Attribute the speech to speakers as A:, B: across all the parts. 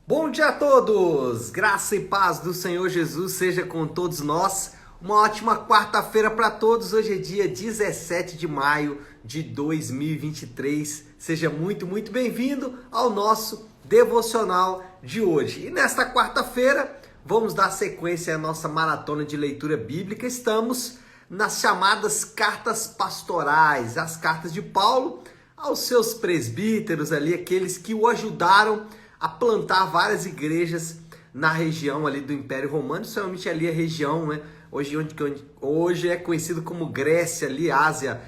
A: Bom dia a todos! Graça e paz do Senhor Jesus seja com todos nós. Uma ótima quarta-feira para todos. Hoje é dia 17 de maio de 2023. Seja muito bem-vindo ao nosso devocional de hoje. E nesta quarta-feira, vamos dar sequência à nossa maratona de leitura bíblica. Estamos nas chamadas cartas pastorais, as cartas de Paulo aos seus presbíteros ali, aqueles que o ajudaram a plantar várias igrejas na região ali do Império Romano, somente ali a região, né? Hoje é conhecido como Grécia, ali Ásia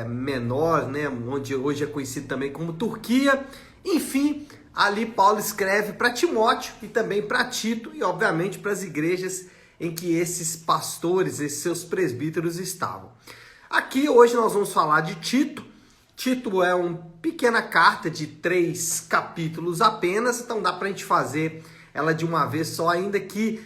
A: Menor, né? Onde hoje é conhecido também como Turquia. Enfim, ali Paulo escreve para Timóteo e também para Tito e obviamente para as igrejas em que esses pastores, esses seus presbíteros estavam. Aqui hoje nós vamos falar de Tito. Tito é uma pequena carta de 3 capítulos apenas, então dá para a gente fazer ela de uma vez só, ainda que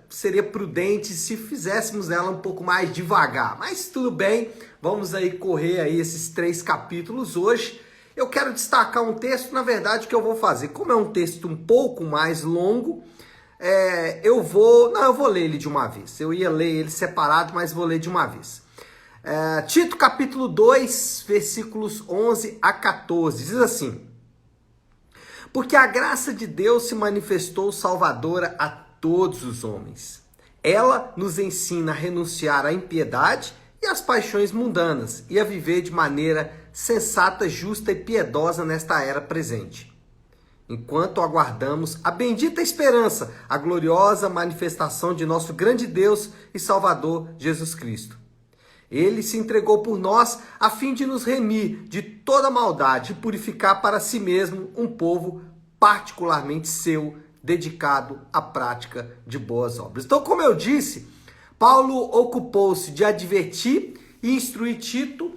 A: seria prudente se fizéssemos ela um pouco mais devagar. Mas tudo bem, vamos aí correr aí esses 3 capítulos hoje. Eu quero destacar um texto, na verdade, que eu vou fazer. Como é um texto um pouco mais longo, eu vou ler ele de uma vez. Eu ia ler ele separado, mas vou ler de uma vez. Tito capítulo 2, versículos 11 a 14, diz assim: porque a graça de Deus se manifestou salvadora a todos os homens. Ela nos ensina a renunciar à impiedade e às paixões mundanas e a viver de maneira sensata, justa e piedosa nesta era presente, enquanto aguardamos a bendita esperança, a gloriosa manifestação de nosso grande Deus e Salvador Jesus Cristo. Ele se entregou por nós a fim de nos remir de toda maldade e purificar para si mesmo um povo particularmente seu, dedicado à prática de boas obras. Então, como eu disse, Paulo ocupou-se de advertir e instruir Tito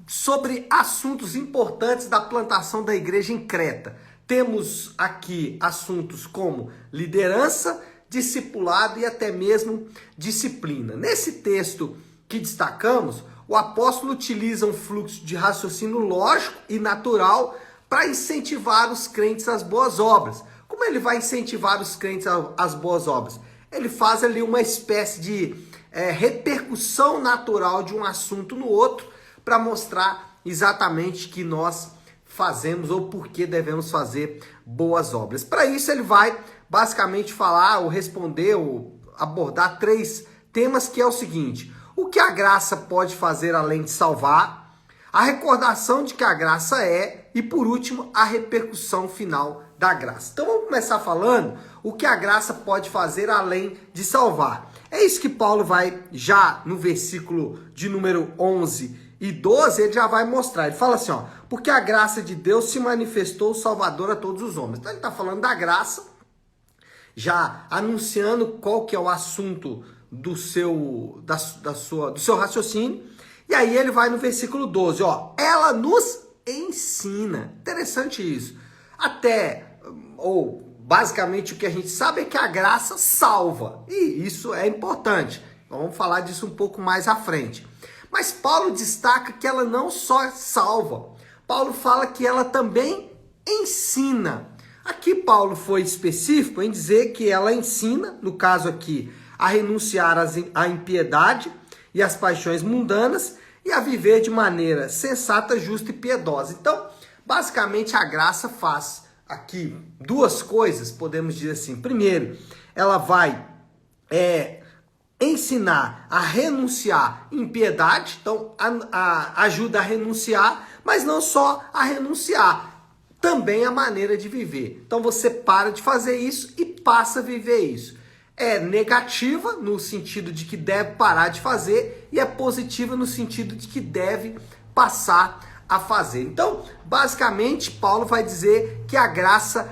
A: sobre assuntos importantes da plantação da igreja em Creta. Temos aqui assuntos como liderança, discipulado e até mesmo disciplina. Nesse texto que destacamos, o apóstolo utiliza um fluxo de raciocínio lógico e natural para incentivar os crentes às boas obras. Como ele vai incentivar os crentes às boas obras? Ele faz ali uma espécie de repercussão natural de um assunto no outro para mostrar exatamente que nós fazemos ou por que devemos fazer boas obras. Para isso ele vai basicamente falar ou responder ou abordar 3 temas, que é o seguinte: o que a graça pode fazer além de salvar, a recordação de que a graça é, e por último, a repercussão final da graça. Então vamos começar falando o que a graça pode fazer além de salvar. É isso que Paulo vai, já no versículo de número 11 e 12, ele já vai mostrar. Ele fala assim, ó: porque a graça de Deus se manifestou salvadora a todos os homens. Então ele está falando da graça, já anunciando qual que é o assunto do seu raciocínio. E aí ele vai no versículo 12, ó: ela nos ensina. Interessante isso. Basicamente o que a gente sabe é que a graça salva. E isso é importante. Então, vamos falar disso um pouco mais à frente. Mas Paulo destaca que ela não só salva. Paulo fala que ela também ensina. Aqui Paulo foi específico em dizer que ela ensina, no caso aqui, a renunciar à impiedade e às paixões mundanas e a viver de maneira sensata, justa e piedosa. Então, basicamente, a graça faz aqui 2 coisas, podemos dizer assim. Primeiro, ela vai ensinar a renunciar à impiedade, então ajuda a renunciar, mas não só a renunciar, também a maneira de viver. Então você para de fazer isso e passa a viver isso. É negativa no sentido de que deve parar de fazer e é positiva no sentido de que deve passar a fazer. Então, basicamente, Paulo vai dizer que a graça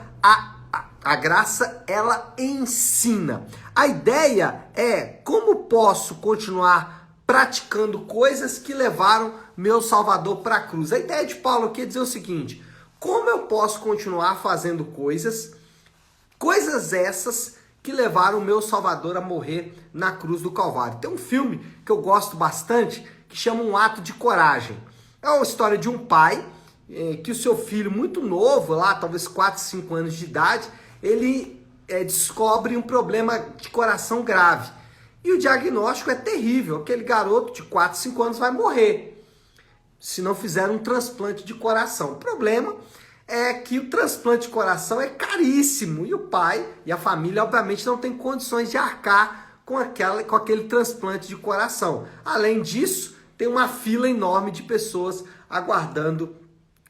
A: ela ensina. A ideia é: como posso continuar praticando coisas que levaram meu Salvador para a cruz? A ideia de Paulo aqui é dizer o seguinte: como eu posso continuar fazendo coisas essas que levaram o meu Salvador a morrer na cruz do Calvário? Tem um filme que eu gosto bastante que chama Um Ato de Coragem. É uma história de um pai que o seu filho muito novo, lá talvez 4, 5 anos de idade, ele descobre um problema de coração grave. E o diagnóstico é terrível. Aquele garoto de 4, 5 anos vai morrer se não fizer um transplante de coração. O problema é que o transplante de coração é caríssimo e o pai e a família, obviamente, não tem condições de arcar com aquele transplante de coração. Além disso, tem uma fila enorme de pessoas aguardando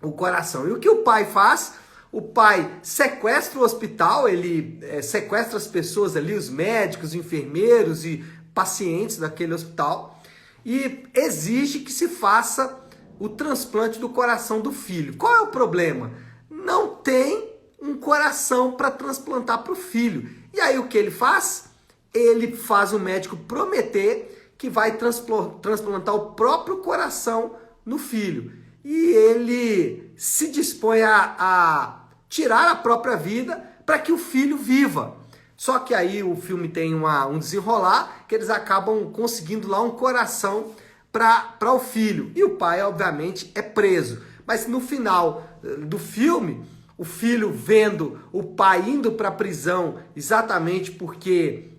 A: o coração. E o que o pai faz? O pai sequestra o hospital, ele sequestra as pessoas ali, os médicos, enfermeiros e pacientes daquele hospital e exige que se faça o transplante do coração do filho. Qual é o problema? Não tem um coração para transplantar para o filho. E aí o que ele faz? Ele faz o médico prometer que vai transplantar o próprio coração no filho. E ele se dispõe a tirar a própria vida para que o filho viva. Só que aí o filme tem um desenrolar que eles acabam conseguindo lá um coração para o filho. E o pai, obviamente, é preso. Mas no final do filme, o filho vendo o pai indo para a prisão exatamente porque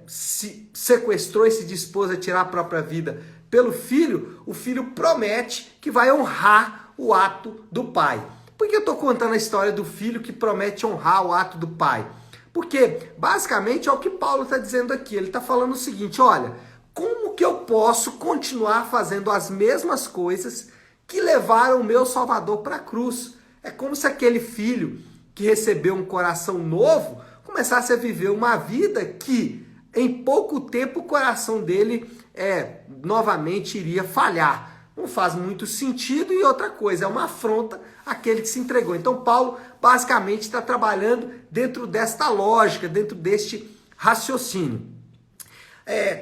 A: se sequestrou e se dispôs a tirar a própria vida pelo filho, o filho promete que vai honrar o ato do pai. Por que eu estou contando a história do filho que promete honrar o ato do pai? Porque, basicamente, é o que Paulo está dizendo aqui. Ele está falando o seguinte, olha, como que eu posso continuar fazendo as mesmas coisas que levaram o meu Salvador para a cruz? É como se aquele filho que recebeu um coração novo começasse a viver uma vida que, em pouco tempo, o coração dele novamente iria falhar. Não faz muito sentido e outra coisa, é uma afronta àquele que se entregou. Então Paulo basicamente está trabalhando dentro desta lógica, dentro deste raciocínio.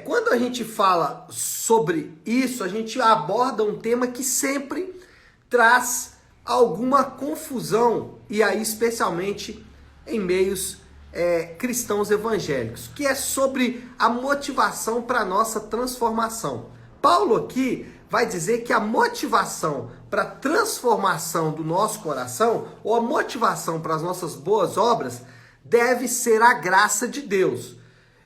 A: Quando a gente fala sobre isso, a gente aborda um tema que sempre traz alguma confusão, e aí especialmente em meios cristãos evangélicos, que é sobre a motivação para a nossa transformação. Paulo aqui vai dizer que a motivação para a transformação do nosso coração, ou a motivação para as nossas boas obras, deve ser a graça de Deus.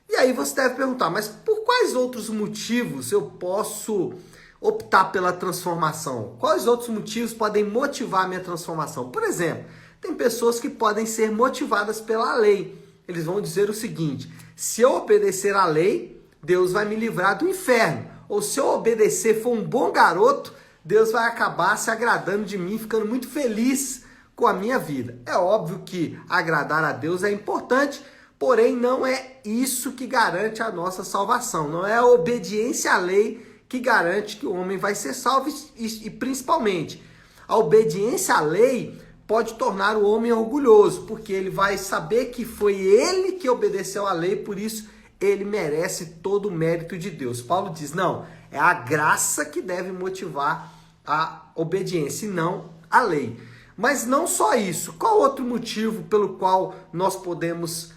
A: E aí você deve perguntar, mas por quais outros motivos eu posso optar pela transformação? Quais outros motivos podem motivar a minha transformação? Por exemplo, tem pessoas que podem ser motivadas pela lei. Eles vão dizer o seguinte, se eu obedecer à lei, Deus vai me livrar do inferno. Ou se eu obedecer, for um bom garoto, Deus vai acabar se agradando de mim, ficando muito feliz com a minha vida. É óbvio que agradar a Deus é importante, porém não é isso que garante a nossa salvação. Não é a obediência à lei que garante que o homem vai ser salvo e principalmente, a obediência à lei pode tornar o homem orgulhoso, porque ele vai saber que foi ele que obedeceu à lei, por isso ele merece todo o mérito de Deus. Paulo diz, não, é a graça que deve motivar a obediência e não a lei. Mas não só isso. Qual outro motivo pelo qual nós podemos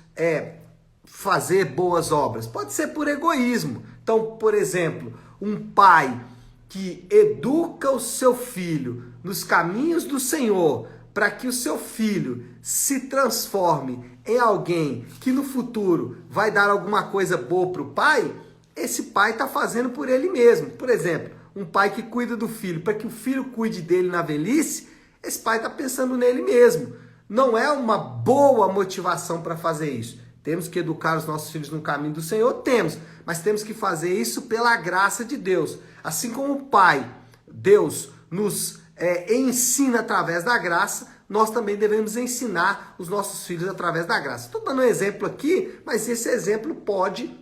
A: fazer boas obras? Pode ser por egoísmo. Então, por exemplo, um pai que educa o seu filho nos caminhos do Senhor, para que o seu filho se transforme em alguém que no futuro vai dar alguma coisa boa para o pai, esse pai está fazendo por ele mesmo. Por exemplo, um pai que cuida do filho, para que o filho cuide dele na velhice, esse pai está pensando nele mesmo. Não é uma boa motivação para fazer isso. Temos que educar os nossos filhos no caminho do Senhor? Temos, mas temos que fazer isso pela graça de Deus. Assim como o Pai, Deus, nos ensina através da graça, nós também devemos ensinar os nossos filhos através da graça. Estou dando um exemplo aqui, mas esse exemplo pode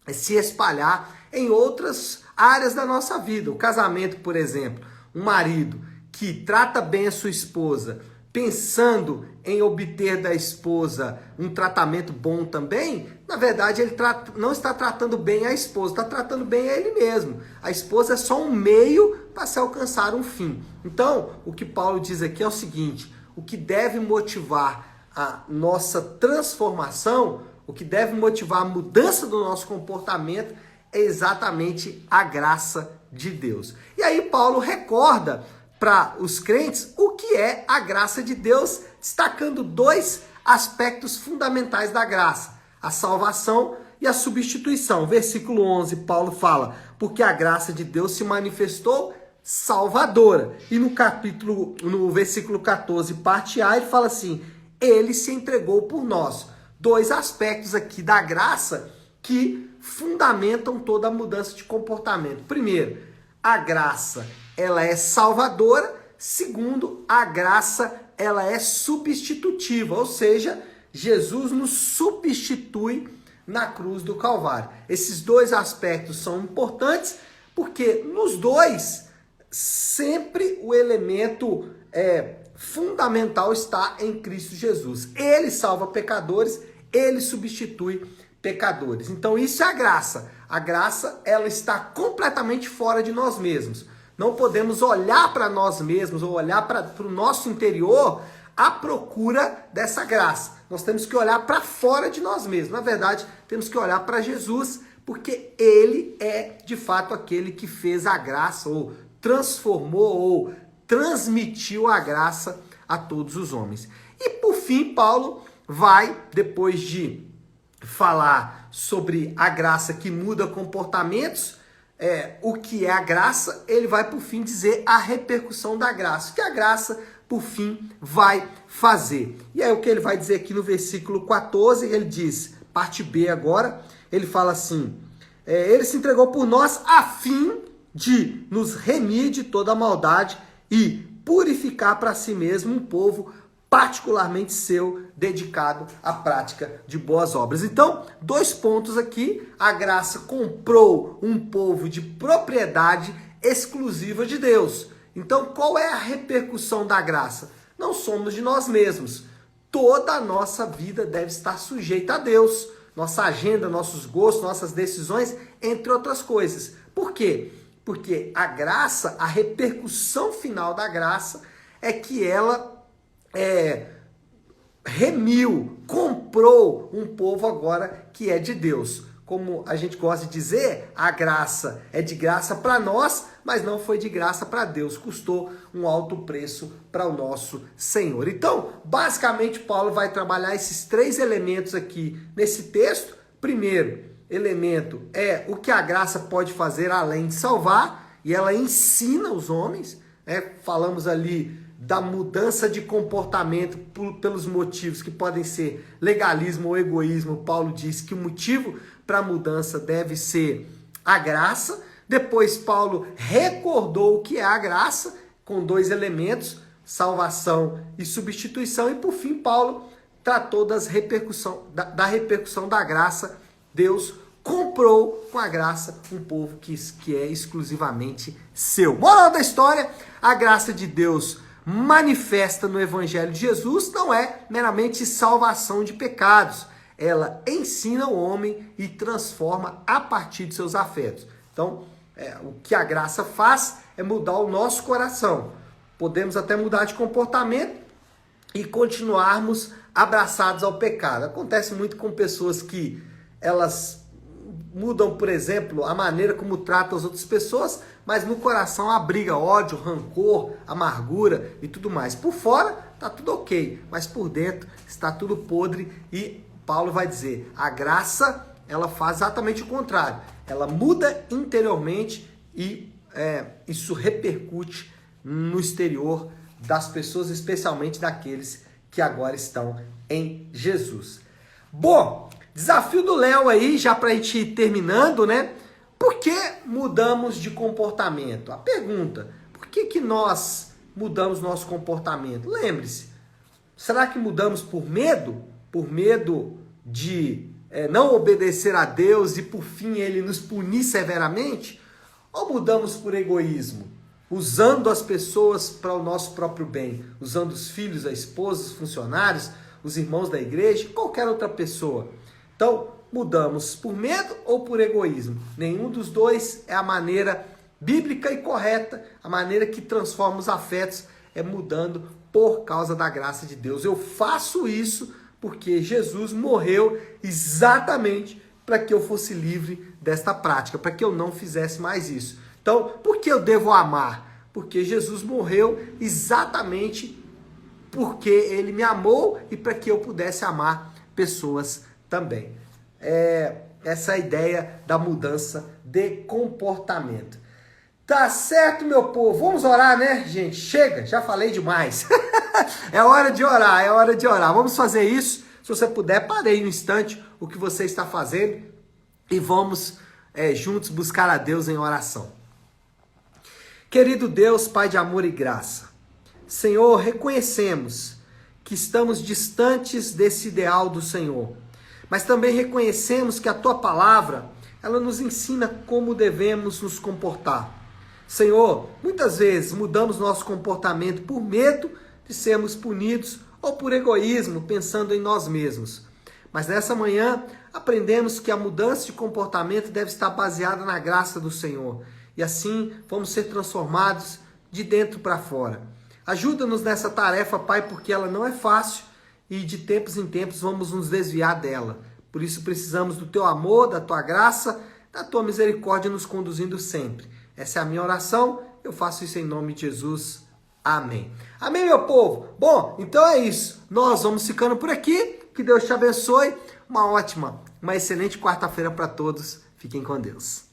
A: se espalhar em outras áreas da nossa vida. O casamento, por exemplo, um marido que trata bem a sua esposa, pensando em obter da esposa um tratamento bom também, na verdade ele não está tratando bem a esposa, está tratando bem a ele mesmo. A esposa é só um meio para se alcançar um fim. Então, o que Paulo diz aqui é o seguinte, o que deve motivar a nossa transformação, o que deve motivar a mudança do nosso comportamento é exatamente a graça de Deus. E aí Paulo recorda para os crentes o que é a graça de Deus, destacando 2 aspectos fundamentais da graça: a salvação e a substituição. Versículo 11, Paulo fala: porque a graça de Deus se manifestou salvadora. E no versículo 14, parte A, ele fala assim: ele se entregou por nós. Dois aspectos aqui da graça que fundamentam toda a mudança de comportamento. Primeiro, a graça, ela é salvadora. Segundo, a graça, ela é substitutiva, ou seja, Jesus nos substitui na cruz do Calvário. Esses dois aspectos são importantes porque nos dois sempre o elemento fundamental está em Cristo Jesus. Ele salva pecadores, ele substitui pecadores. Então isso é a graça. A graça, ela está completamente fora de nós mesmos. Não podemos olhar para nós mesmos ou olhar para o nosso interior à procura dessa graça. Nós temos que olhar para fora de nós mesmos. Na verdade, temos que olhar para Jesus, porque ele é de fato aquele que fez a graça, ou transformou, ou transmitiu a graça a todos os homens. E por fim, Paulo vai, depois de falar sobre a graça que muda comportamentos, o que é a graça, ele vai por fim dizer a repercussão da graça, que a graça por fim vai fazer. E aí o que ele vai dizer aqui no versículo 14, ele diz, parte B agora, ele fala assim: ele se entregou por nós a fim de nos remir de toda a maldade e purificar para si mesmo um povo particularmente seu, dedicado à prática de boas obras. Então, dois pontos aqui: a graça comprou um povo de propriedade exclusiva de Deus. Então, qual é a repercussão da graça? Não somos de nós mesmos. Toda a nossa vida deve estar sujeita a Deus. Nossa agenda, nossos gostos, nossas decisões, entre outras coisas. Por quê? Porque a graça, a repercussão final da graça é que ela remiu, comprou um povo agora que é de Deus. Como a gente gosta de dizer, a graça é de graça para nós, mas não foi de graça para Deus. Custou um alto preço para o nosso Senhor. Então, basicamente, Paulo vai trabalhar esses três elementos aqui nesse texto. Primeiro elemento é o que a graça pode fazer além de salvar, e ela ensina os homens. Falamos ali da mudança de comportamento pelos motivos que podem ser legalismo ou egoísmo. Paulo diz que o motivo para a mudança deve ser a graça. Depois Paulo recordou o que é a graça, com dois elementos, salvação e substituição. E por fim Paulo tratou da repercussão da graça. Deus comprou com a graça um povo que é exclusivamente seu. Moral da história: a graça de Deus manifesta no Evangelho de Jesus não é meramente salvação de pecados. Ela ensina o homem e transforma a partir de seus afetos. Então, o que a graça faz é mudar o nosso coração. Podemos até mudar de comportamento e continuarmos abraçados ao pecado. Acontece muito com pessoas que elas mudam, por exemplo, a maneira como tratam as outras pessoas, mas no coração abriga ódio, rancor, amargura e tudo mais. Por fora está tudo ok, mas por dentro está tudo podre. E Paulo vai dizer, a graça, ela faz exatamente o contrário. Ela muda interiormente e isso repercute no exterior das pessoas, especialmente daqueles que agora estão em Jesus. Bom, desafio do Léo aí, já para a gente ir terminando, né? Por que mudamos de comportamento? A pergunta: por que nós mudamos nosso comportamento? Lembre-se, será que mudamos por medo? Por medo de não obedecer a Deus e por fim ele nos punir severamente? Ou mudamos por egoísmo, usando as pessoas para o nosso próprio bem, usando os filhos, a esposa, os funcionários, os irmãos da igreja, qualquer outra pessoa? Então, mudamos por medo ou por egoísmo? Nenhum dos dois é a maneira bíblica e correta. A maneira que transforma os afetos é mudando por causa da graça de Deus. Eu faço isso porque Jesus morreu exatamente para que eu fosse livre desta prática, para que eu não fizesse mais isso. Então, por que eu devo amar? Porque Jesus morreu exatamente porque ele me amou e para que eu pudesse amar pessoas também. Essa é a ideia da mudança de comportamento. Tá certo, meu povo? Vamos orar, né, gente? Chega, já falei demais. É hora de orar, é hora de orar. Vamos fazer isso. Se você puder, pare aí um instante o que você está fazendo e vamos juntos buscar a Deus em oração. Querido Deus, Pai de amor e graça, Senhor, reconhecemos que estamos distantes desse ideal do Senhor, mas também reconhecemos que a Tua palavra, ela nos ensina como devemos nos comportar. Senhor, muitas vezes mudamos nosso comportamento por medo de sermos punidos ou por egoísmo, pensando em nós mesmos. Mas nessa manhã, aprendemos que a mudança de comportamento deve estar baseada na graça do Senhor. E assim, vamos ser transformados de dentro para fora. Ajuda-nos nessa tarefa, Pai, porque ela não é fácil e de tempos em tempos vamos nos desviar dela. Por isso precisamos do Teu amor, da Tua graça, da Tua misericórdia nos conduzindo sempre. Essa é a minha oração, eu faço isso em nome de Jesus. Amém. Amém, meu povo? Bom, então é isso. Nós vamos ficando por aqui. Que Deus te abençoe. Uma excelente quarta-feira para todos. Fiquem com Deus.